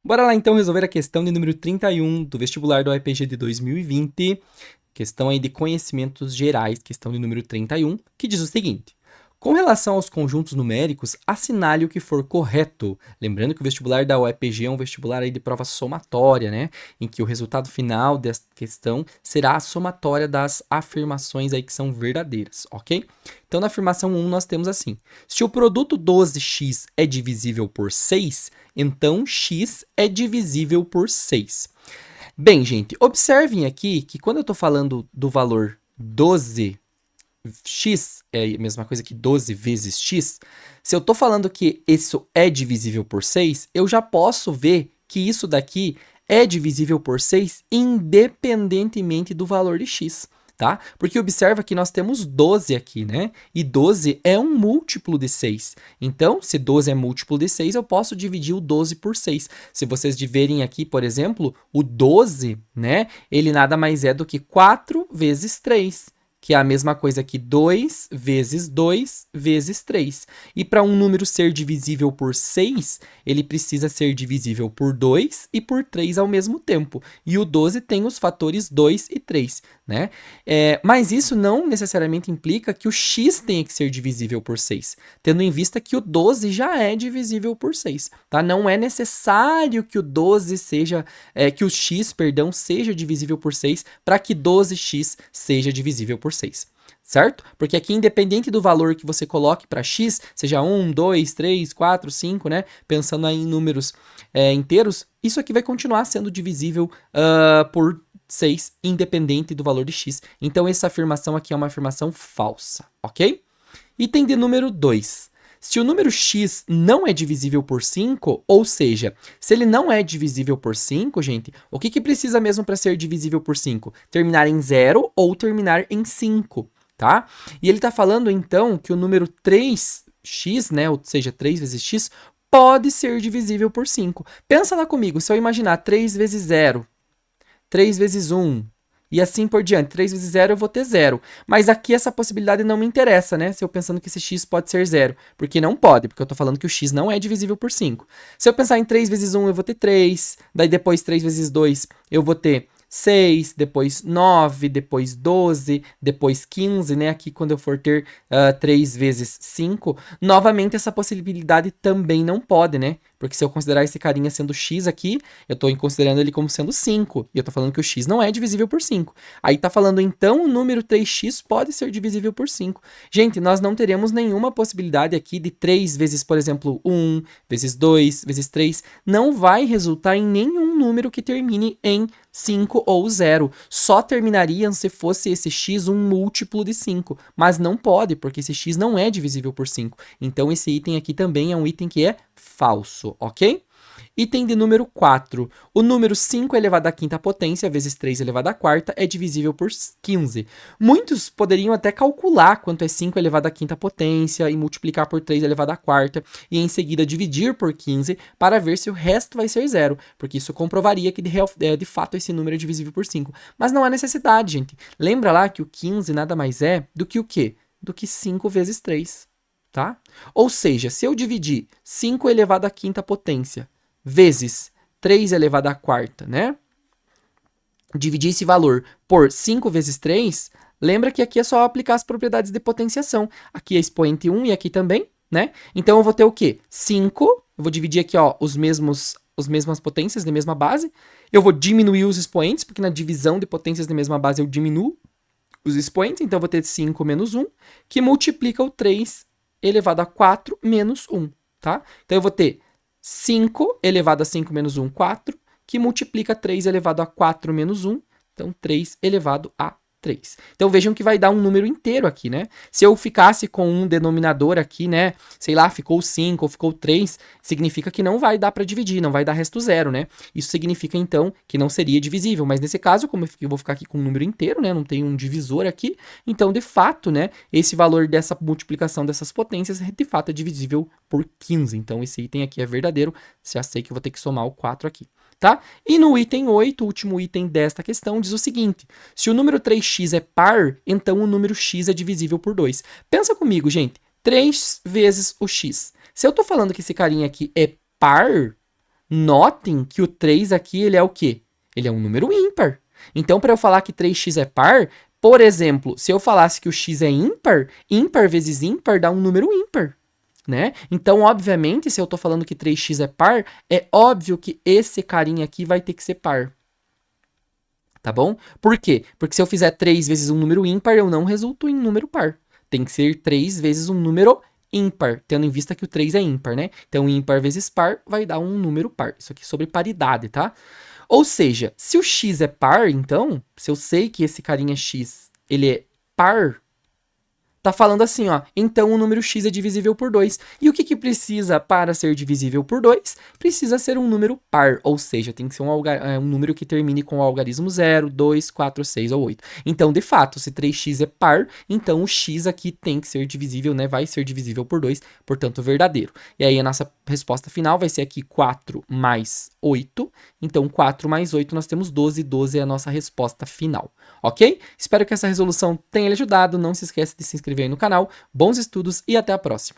Bora lá então resolver a questão de número 31 do vestibular do UEPG de 2020. Questão aí de conhecimentos gerais, questão de número 31, que diz o seguinte: com relação aos conjuntos numéricos, assinale o que for correto. Lembrando que o vestibular da UEPG é um vestibular aí de prova somatória, né? Em que o resultado final dessa questão será a somatória das afirmações aí que são verdadeiras, ok? Então, na afirmação 1, nós temos assim: se o produto 12x é divisível por 6, então x é divisível por 6. Bem, gente, observem aqui que quando eu estou falando do valor 12x, é a mesma coisa que 12 vezes x, se eu estou falando que isso é divisível por 6, eu já posso ver que isso daqui é divisível por 6 independentemente do valor de x. Tá? Porque observa que nós temos 12 aqui, né? E 12 é um múltiplo de 6. Então, se 12 é múltiplo de 6, eu posso dividir o 12 por 6. Se vocês verem aqui, por exemplo, o 12, né? Ele nada mais é do que 4 vezes 3. Que é a mesma coisa que 2 vezes 2 vezes 3. E para um número ser divisível por 6, ele precisa ser divisível por 2 e por 3 ao mesmo tempo. E o 12 tem os fatores 2 e 3, né? Mas isso não necessariamente implica que o x tenha que ser divisível por 6, tendo em vista que o 12 já é divisível por 6, tá? Não é necessário que o 12 seja, que o x, perdão, seja divisível por 6 para que 12x seja divisível por 6, certo? Porque aqui, independente do valor que você coloque para x, seja 1, 2, 3, 4, 5, né? Pensando aí em números inteiros, isso aqui vai continuar sendo divisível por 6, independente do valor de x. Então, essa afirmação aqui é uma afirmação falsa, ok? Item de número 2. Se o número x não é divisível por 5, ou seja, se ele não é divisível por 5, gente, o que precisa mesmo para ser divisível por 5? Terminar em 0 ou terminar em 5, tá? E ele está falando, então, que o número 3x, né, ou seja, 3 vezes x, pode ser divisível por 5. Pensa lá comigo, se eu imaginar 3 vezes 0, 3 vezes 1, e assim por diante. 3 vezes 0 eu vou ter 0. Mas aqui essa possibilidade não me interessa, né? Se eu pensando que esse x pode ser 0. Porque não pode, porque eu tô falando que o x não é divisível por 5. Se eu pensar em 3 vezes 1, eu vou ter 3. Daí depois 3 vezes 2, eu vou ter 6, depois 9, depois 12, depois 15, né? Aqui quando eu for ter 3 vezes 5, novamente essa possibilidade também não pode, né? Porque se eu considerar esse carinha sendo x aqui, eu estou considerando ele como sendo 5. E eu estou falando que o x não é divisível por 5. Aí está falando, então, o número 3x pode ser divisível por 5. Gente, nós não teremos nenhuma possibilidade aqui de 3 vezes, por exemplo, 1, vezes 2, vezes 3. Não vai resultar em nenhum número que termine em 5 ou 0. Só terminariam se fosse esse x um múltiplo de 5. Mas não pode, porque esse x não é divisível por 5. Então, esse item aqui também é um item que é falso, ok? Item de número 4. O número 5 elevado à quinta potência vezes 3 elevado à quarta é divisível por 15. Muitos poderiam até calcular quanto é 5 elevado à quinta potência e multiplicar por 3 elevado à quarta e em seguida dividir por 15 para ver se o resto vai ser 0, porque isso comprovaria que de fato esse número é divisível por 5. Mas não há necessidade, gente. Lembra lá que o 15 nada mais é do que o quê? Do que 5 vezes 3. Tá? Ou seja, se eu dividir 5 elevado à quinta potência vezes 3 elevado à quarta, né? Dividir esse valor por 5 vezes 3, lembra que aqui é só aplicar as propriedades de potenciação. Aqui é expoente 1 e aqui também, né? Então eu vou ter o quê? 5, eu vou dividir aqui, ó, as mesmas potências da mesma base. Eu vou diminuir os expoentes, porque na divisão de potências da mesma base eu diminuo os expoentes, então eu vou ter 5 menos 1, que multiplica o 3 elevado a 4 menos 1, tá? Então, eu vou ter 5 elevado a 5 menos 1, 4, que multiplica 3 elevado a 4 menos 1, então 3 elevado a 3. Então, vejam que vai dar um número inteiro aqui, né? Se eu ficasse com um denominador aqui, né? Sei lá, ficou 5 ou ficou 3, significa que não vai dar para dividir, não vai dar resto zero, né? Isso significa, então, que não seria divisível. Mas nesse caso, como eu vou ficar aqui com um número inteiro, né? Não tem um divisor aqui, então, de fato, né? Esse valor dessa multiplicação dessas potências, de fato, é divisível por 15. Então, esse item aqui é verdadeiro. Já sei que eu vou ter que somar o 4 aqui. Tá? E no item 8, o último item desta questão, diz o seguinte: se o número 3x é par, então o número x é divisível por 2. Pensa comigo, gente. 3 vezes o x. Se eu tô falando que esse carinha aqui é par, Notem que o 3 aqui, ele é o quê? Ele é um número ímpar. Então, para eu falar que 3x é par, por exemplo, se eu falasse que o x é ímpar, ímpar vezes ímpar dá um número ímpar, né? Então, obviamente, se eu tô falando que 3x é par, é óbvio que esse carinha aqui vai ter que ser par. Tá bom? Por quê? Porque se eu fizer 3 vezes um número ímpar, eu não resulto em um número par. Tem que ser 3 vezes um número ímpar, tendo em vista que o 3 é ímpar, né? Então, ímpar vezes par vai dar um número par. Isso aqui é sobre paridade, tá? Ou seja, se o x é par, então, se eu sei que esse carinha x, ele é par, tá falando assim, ó, então o número x é divisível por 2. E o que precisa para ser divisível por 2? Precisa ser um número par, ou seja, tem que ser um número que termine com o algarismo 0, 2, 4, 6 ou 8. Então, de fato, se 3x é par, então o x aqui tem que ser divisível, né? Vai ser divisível por 2, portanto, verdadeiro. E aí a nossa resposta final vai ser aqui 4 mais 8. Então, 4 mais 8 nós temos 12, 12 é a nossa resposta final, ok? Espero que essa resolução tenha lhe ajudado, não se esqueça de se inscrever aí no canal, bons estudos e até a próxima!